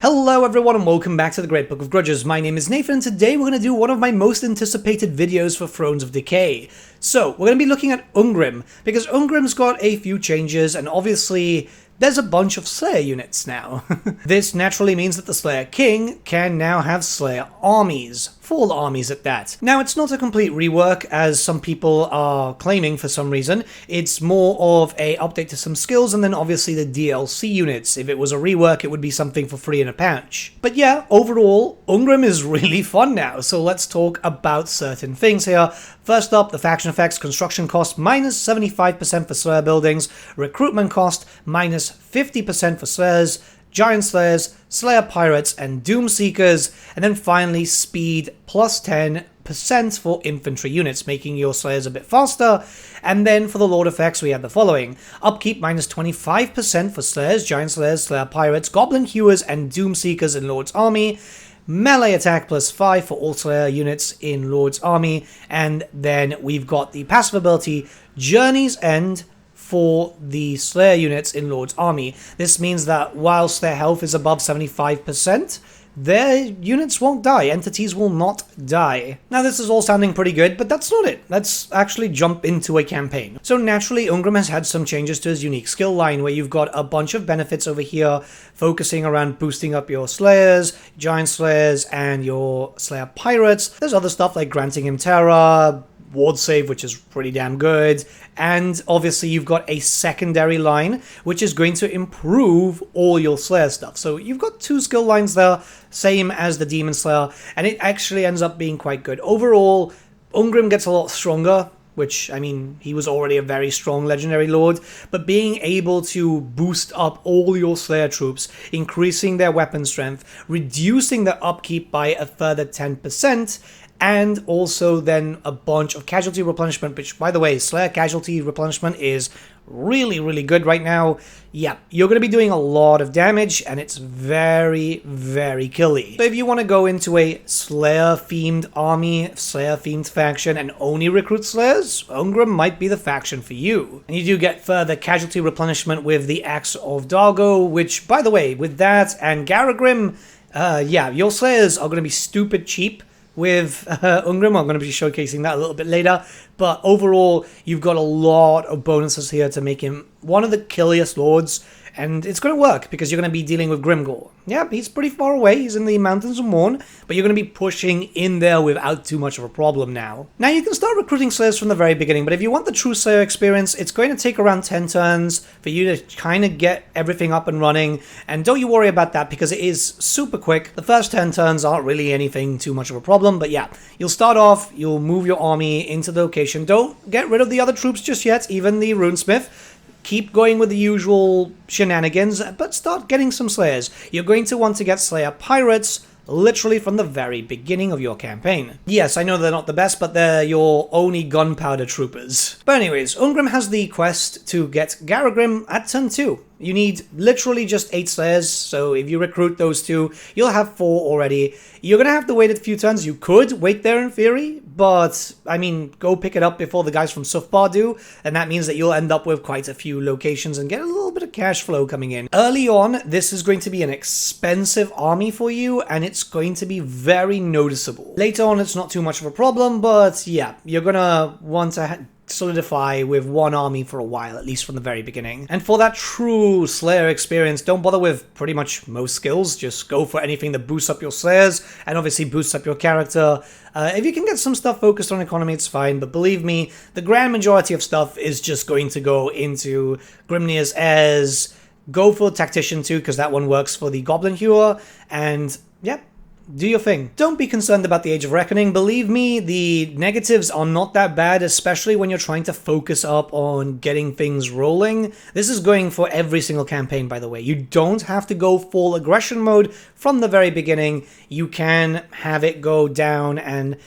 Hello everyone and welcome back to the Great Book of Grudges. My name is Nathan and today we're going to do one of my most anticipated videos for Thrones of Decay. So, we're going to be looking at Ungrim, because Ungrim's got a few changes and obviously there's a bunch of Slayer units now. This naturally means that the Slayer King can now have Slayer armies. Full armies at that. Now, it's not a complete rework, as some people are claiming for some reason. It's more of a update to some skills, and then obviously the DLC units. If it was a rework, it would be something for free in a patch. But yeah, overall, Ungrim is really fun now, so let's talk about certain things here. First up, the faction effects: construction cost minus 75% for Slayer buildings, recruitment cost minus 50% for Slayers, Giant Slayers, Slayer Pirates, and Doom Seekers, and then finally speed plus 10% for infantry units, making your Slayers a bit faster. And then for the Lord effects, we have the following: upkeep minus 25% for Slayers, Giant Slayers, Slayer Pirates, Goblin Hewers, and Doom Seekers in Lord's Army, melee attack plus 5 for all Slayer units in Lord's Army, and then we've got the passive ability Journey's End for the Slayer units in Lord's Army. This means that whilst their health is above 75%, their units won't die. Entities will not die. Now, this is all sounding pretty good, but that's not it. Let's actually jump into a campaign. So naturally, Ungrim has had some changes to his unique skill line, where you've got a bunch of benefits over here, focusing around boosting up your Slayers, Giant Slayers, and your Slayer Pirates. There's other stuff like granting him Terra, ward save, which is pretty damn good, and obviously you've got a secondary line which is going to improve all your Slayer stuff. So you've got two skill lines there, same as the Demon Slayer, and it actually ends up being quite good. Overall, Ungrim gets a lot stronger, which, I mean, he was already a very strong legendary lord, but being able to boost up all your Slayer troops, increasing their weapon strength, reducing their upkeep by a further 10%, and also then a bunch of casualty replenishment, which, by the way, Slayer casualty replenishment is really good right now. Yeah, you're going to be doing a lot of damage, and it's very killy. So if you want to go into a Slayer-themed army, Slayer-themed faction, and only recruit Slayers, Ungrim might be the faction for you. And you do get further casualty replenishment with the Axe of Dargo, which, by the way, with that and Garagrim, yeah, your Slayers are going to be stupid cheap with Ungrim. I'm going to be showcasing that a little bit later, but overall you've got a lot of bonuses here to make him one of the killiest lords, and it's going to work because you're going to be dealing with Grimgor. Yeah, he's pretty far away, he's in the Mountains of Morn, but you're going to be pushing in there without too much of a problem now. Now you can start recruiting Slayers from the very beginning, but if you want the true Slayer experience, it's going to take around 10 turns for you to kind of get everything up and running, and don't you worry about that because it is super quick. The first 10 turns aren't really anything too much of a problem, but yeah, you'll start off, you'll move your army into the location. Don't get rid of the other troops just yet, even the Runesmith. Keep going with the usual shenanigans, but start getting some Slayers. You're going to want to get Slayer Pirates literally from the very beginning of your campaign. Yes, I know they're not the best, but they're your only gunpowder troopers. But anyways, Ungrim has the quest to get Garagrim at turn 2. You need literally just 8 Slayers, so if you recruit those 2, you'll have 4 already. You're gonna have to wait a few turns. You could wait there in theory, but, I mean, go pick it up before the guys from Sufbar do, and that means that you'll end up with quite a few locations and get a little bit of cash flow coming in. Early on, this is going to be an expensive army for you, and it's going to be very noticeable. Later on, it's not too much of a problem, but yeah, you're gonna want to solidify with one army for a while, at least from the very beginning. And for that true Slayer experience, don't bother with pretty much most skills, just go for anything that boosts up your Slayers, and obviously boosts up your character. If you can get some stuff focused on economy, it's fine, but believe me, the grand majority of stuff is just going to go into Grimnir's Heirs. Go for Tactician too, because that one works for the Goblin Hewer, and yep, do your thing. Don't be concerned about the Age of Reckoning. Believe me, the negatives are not that bad, especially when you're trying to focus up on getting things rolling. This is going for every single campaign, by the way. You don't have to go full aggression mode from the very beginning. You can have it go down and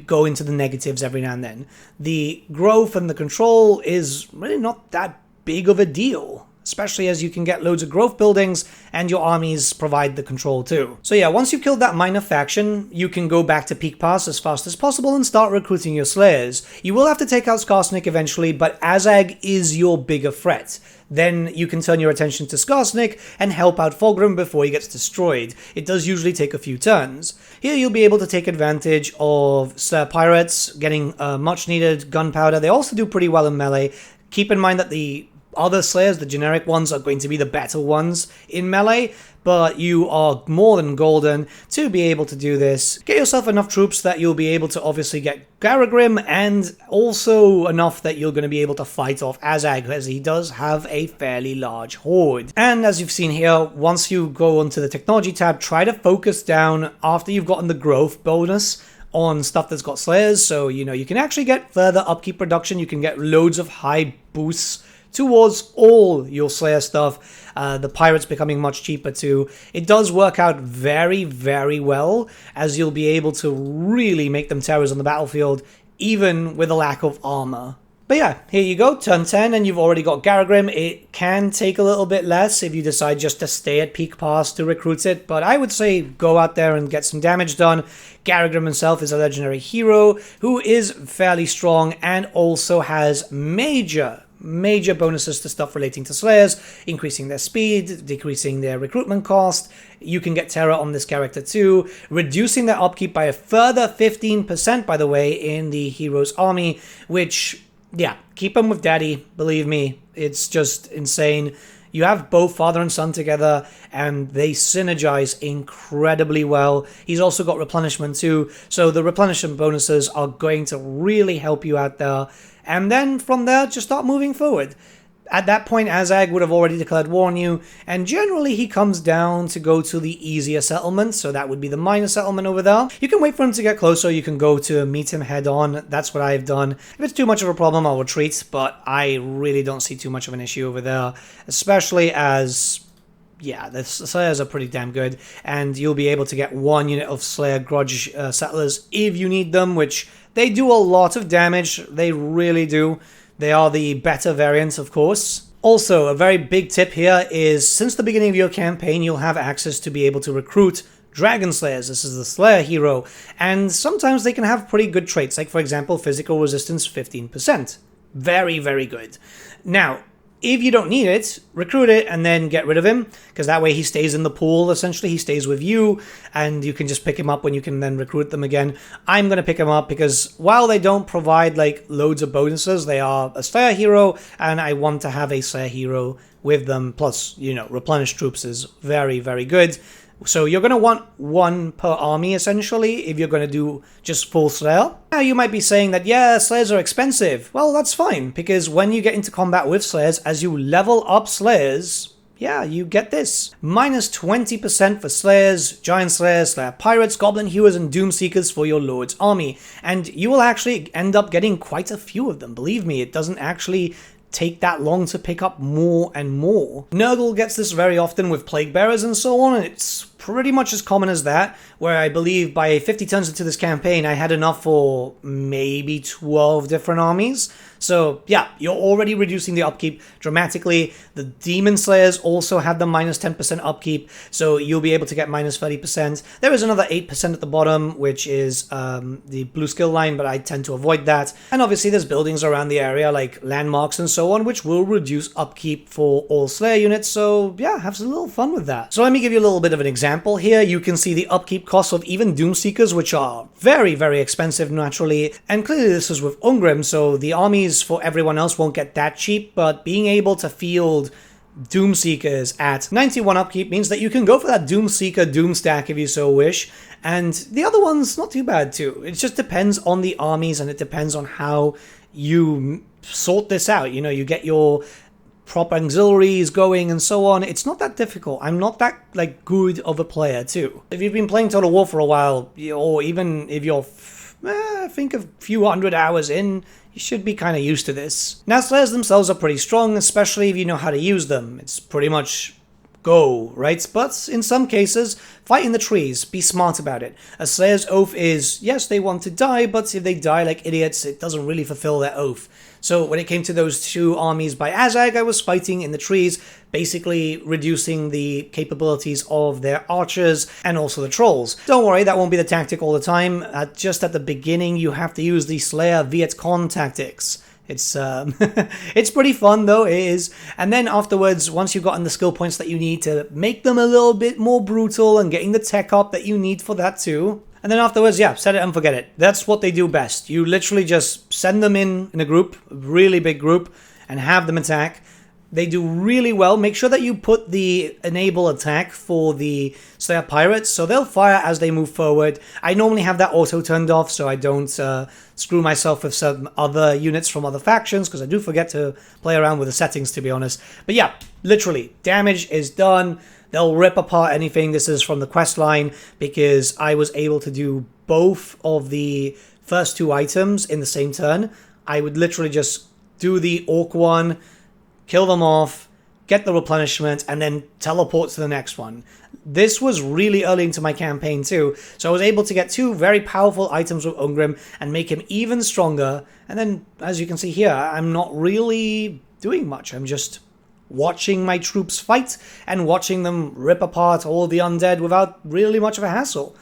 go into the negatives every now and then. The growth and the control is really not that big of a deal. especially as you can get loads of growth buildings and your armies provide the control too. So yeah, once you've killed that minor faction, you can go back to Peak Pass as fast as possible and start recruiting your slayers. You will have to take out Skarsnik eventually, but Azag is your bigger threat. Then you can turn your attention to Skarsnik and help out Fulgrim before he gets destroyed. It does usually take a few turns. Here you'll be able to take advantage of Slayer Pirates, getting much needed gunpowder. They also do pretty well in melee. Keep in mind that the other Slayers, the generic ones, are going to be the better ones in melee, but you are more than golden to be able to do this. Get yourself enough troops that you'll be able to obviously get Garagrim, and also enough that you're going to be able to fight off Azag, as he does have a fairly large horde. And as you've seen here, once you go onto the technology tab, try to focus down after you've gotten the growth bonus on stuff that's got Slayers, so you can actually get further upkeep production. You can get loads of high boosts towards all your Slayer stuff, the pirates becoming much cheaper too. It does work out very, very well, as you'll be able to really make them terrors on the battlefield, even with a lack of armor. But yeah, here you go, turn 10, and you've already got Garagrim. It can take a little bit less if you decide just to stay at Peak Pass to recruit it, but I would say go out there and get some damage done. Garagrim himself is a legendary hero who is fairly strong and also has major bonuses to stuff relating to Slayers, increasing their speed, decreasing their recruitment cost. You can get Terror on this character too, reducing their upkeep by a further 15%, by the way, in the hero's army, which, yeah, keep them with daddy, believe me, it's just insane. You have both father and son together, and they synergize incredibly well. He's also got replenishment too, so the replenishment bonuses are going to really help you out there. And then from there, just start moving forward. At that point, Azag would have already declared war on you, and generally he comes down to go to the easier settlement, so that would be the minor settlement over there. You can wait for him to get closer, you can go to meet him head on. That's what I've done. If it's too much of a problem, I'll retreat, but I really don't see too much of an issue over there, especially as, yeah, the Slayers are pretty damn good, and you'll be able to get one unit of Slayer Grudge settlers if you need them, which they do a lot of damage, they really do. They are the better variants, of course. Also, a very big tip here is, since the beginning of your campaign, you'll have access to be able to recruit Dragon Slayers. This is the Slayer hero, and sometimes they can have pretty good traits, like for example, physical resistance 15%. Very, very good. Now, if you don't need it, recruit it and then get rid of him, because that way he stays in the pool, essentially. He stays with you, and you can just pick him up when you can then recruit them again. I'm going to pick him up because while they don't provide like loads of bonuses, they are a Slayer hero, and I want to have a Slayer hero with them. Plus, replenish troops is very, very good. So you're going to want one per army, essentially, if you're going to do just full Slayer. Now, you might be saying that, yeah, Slayers are expensive. Well, that's fine, because when you get into combat with Slayers, as you level up Slayers, yeah, you get this. Minus 20% for Slayers, Giant Slayers, Slayer Pirates, Goblin Hewers, and Doomseekers for your Lord's army. And you will actually end up getting quite a few of them. Believe me, it doesn't actually take that long to pick up more and more. Nurgle gets this very often with Plague Bearers and so on, and it's pretty much as common as that, where I believe by 50 turns into this campaign, I had enough for maybe 12 different armies. So yeah, you're already reducing the upkeep dramatically. The Demon Slayers also have the minus 10% upkeep, so you'll be able to get minus 30%. There is another 8% at the bottom, which is the blue skill line, but I tend to avoid that. And obviously there's buildings around the area, like landmarks and so on, which will reduce upkeep for all Slayer units, so yeah, have a little fun with that. So let me give you a little bit of an example here. You can see the upkeep costs of even Doomseekers, which are very, very expensive naturally, and clearly this is with Ungrim, so the armies for everyone else won't get that cheap, but being able to field Doomseekers at 91 upkeep means that you can go for that Doomseeker Doomstack if you so wish, and the other one's not too bad too. It just depends on the armies, and it depends on how you sort this out. You get your prop auxiliaries going and so on. It's not that difficult. I'm not that good of a player too. If you've been playing Total War for a while, or even if you're I think a few hundred hours in, you should be kind of used to this. Now, Slayers themselves are pretty strong, especially if you know how to use them. It's pretty much go, right? But in some cases, fight in the trees, be smart about it. A Slayer's Oath is, yes, they want to die, but if they die like idiots, it doesn't really fulfill their oath. So when it came to those two armies by Azag, I was fighting in the trees, basically reducing the capabilities of their archers and also the trolls. Don't worry, that won't be the tactic all the time. Just at the beginning, you have to use the Slayer Viet Con tactics. It's it's pretty fun though, it is. And then afterwards, once you've gotten the skill points that you need to make them a little bit more brutal and getting the tech up that you need for that too. And then afterwards, yeah, set it and forget it. That's what they do best. You literally just send them in a group, a really big group, and have them attack. They do really well. Make sure that you put the enable attack for the Slayer Pirates, so they'll fire as they move forward. I normally have that auto turned off so I don't screw myself with some other units from other factions, because I do forget to play around with the settings, to be honest. But yeah, literally, damage is done. They'll rip apart anything. This is from the quest line, because I was able to do both of the first two items in the same turn. I would literally just do the Orc one, kill them off, get the replenishment, and then teleport to the next one. This was really early into my campaign too, so I was able to get two very powerful items with Ungrim and make him even stronger. And then, as you can see here, I'm not really doing much. I'm just watching my troops fight and watching them rip apart all the undead without really much of a hassle.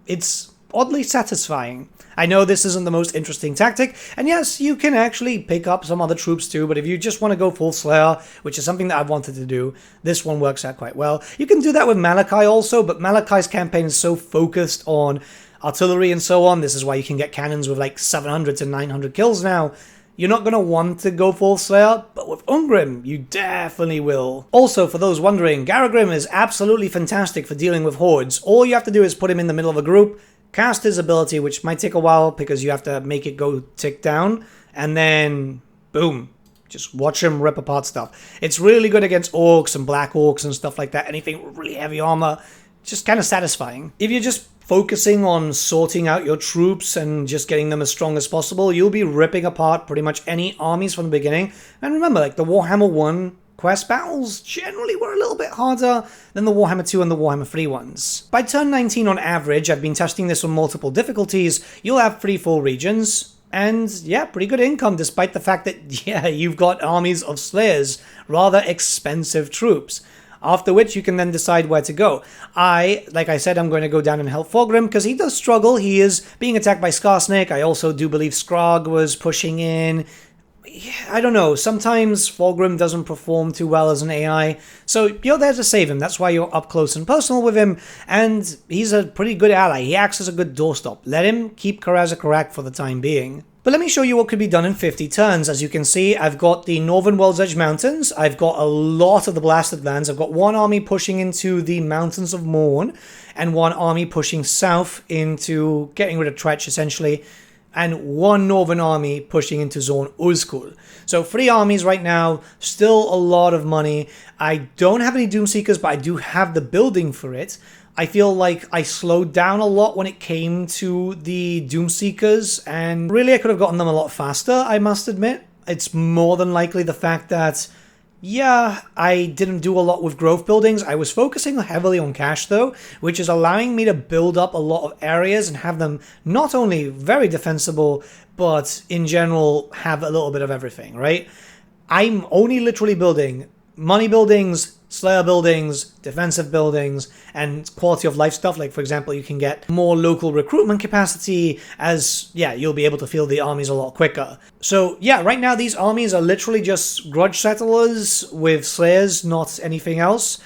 It's oddly satisfying. I know this isn't the most interesting tactic, and yes, you can actually pick up some other troops too, but if you just want to go full Slayer, which is something that I've wanted to do, this one works out quite well. You can do that with Malakai also, but Malakai's campaign is so focused on artillery and so on. This is why you can get cannons with like 700 to 900 kills now. You're not going to want to go full Slayer, but with Ungrim, you definitely will. Also, for those wondering, Garagrim is absolutely fantastic for dealing with hordes. All you have to do is put him in the middle of a group, cast his ability, which might take a while because you have to make it go tick down, and then boom, just watch him rip apart stuff. It's really good against orcs and black orcs and stuff like that. Anything with really heavy armor, just kind of satisfying. If you're just focusing on sorting out your troops and just getting them as strong as possible, you'll be ripping apart pretty much any armies from the beginning. And remember, like the Warhammer 1 quest battles generally were a little bit harder than the Warhammer 2 and the Warhammer 3 ones. By turn 19 on average, I've been testing this on multiple difficulties, you'll have 3 full regions, and yeah, pretty good income despite the fact that, yeah, you've got armies of Slayers, rather expensive troops. After which you can then decide where to go. Like I said, I'm going to go down and help Thorgrim because he does struggle. He is being attacked by Scarsnake. I also do believe Skrog was pushing in. I don't know, sometimes Thorgrim doesn't perform too well as an AI, so you're there to save him. That's why you're up close and personal with him, and he's a pretty good ally. He acts as a good doorstop. Let him keep Karazakarak for the time being. But let me show you what could be done in 50 turns. As you can see, I've got the Northern World's Edge Mountains, I've got a lot of the Blasted Lands, I've got one army pushing into the Mountains of Morn, and one army pushing south into getting rid of Tretch, essentially, and one northern army pushing into Zone Uzkul. So 3 armies right now, still a lot of money. I don't have any Doomseekers, but I do have the building for it. I feel like I slowed down a lot when it came to the Doomseekers, and really I could have gotten them a lot faster, I must admit. It's more than likely the fact that, yeah, I didn't do a lot with growth buildings. I was focusing heavily on cash though, which is allowing me to build up a lot of areas and have them not only very defensible, but in general have a little bit of everything, right? I'm only literally building money buildings, Slayer buildings, defensive buildings, and quality of life stuff. Like, for example, you can get more local recruitment capacity as, yeah, you'll be able to field the armies a lot quicker. So, yeah, right now these armies are literally just grudge settlers with Slayers, not anything else.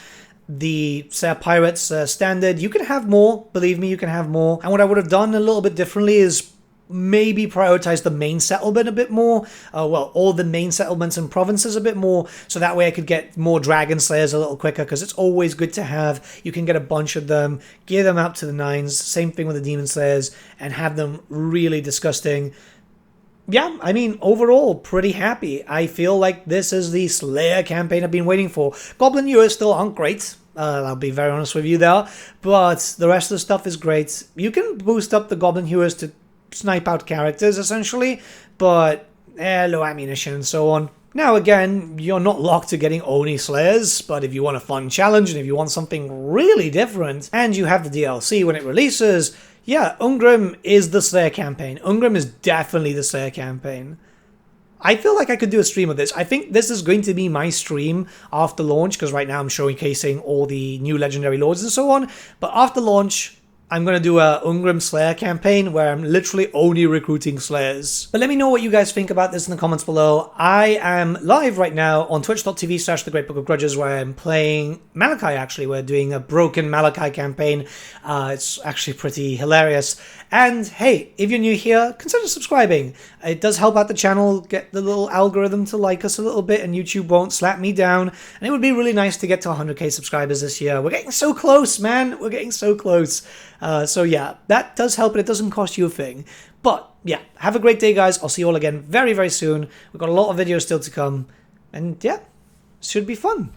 The Slayer Pirates standard, you can have more, believe me, you can have more. And what I would have done a little bit differently is maybe prioritize the main settlement a bit more, all the main settlements and provinces a bit more, so that way I could get more Dragon Slayers a little quicker, because it's always good to have. You can get a bunch of them, gear them up to the 9s, same thing with the Demon Slayers, and have them really disgusting. Yeah, I mean, overall, pretty happy. I feel like this is the Slayer campaign I've been waiting for. Goblin Ewers still aren't great, I'll be very honest with you there, but the rest of the stuff is great. You can boost up the Goblin Hewers to snipe out characters, essentially, but low ammunition and so on. Now again, you're not locked to getting Oni Slayers, but if you want a fun challenge and if you want something really different, and you have the DLC when it releases, yeah, Ungrim is the Slayer campaign. Ungrim is definitely the Slayer campaign. I feel like I could do a stream of this. I think this is going to be my stream after launch, because right now I'm showcasing all the new legendary lords and so on, but after launch, I'm going to do a Ungrim Slayer campaign where I'm literally only recruiting Slayers. But let me know what you guys think about this in the comments below. I am live right now on twitch.tv/thegreatbookofgrudges where I'm playing Malakai actually. We're doing a broken Malakai campaign. It's actually pretty hilarious. And hey, if you're new here, consider subscribing. It does help out the channel, get the little algorithm to like us a little bit, and YouTube won't slap me down. And it would be really nice to get to 100k subscribers this year. We're getting so close, man. We're getting so close. So yeah, that does help, and it doesn't cost you a thing. But yeah, have a great day, guys. I'll see you all again very, very soon. We've got a lot of videos still to come. And yeah, should be fun.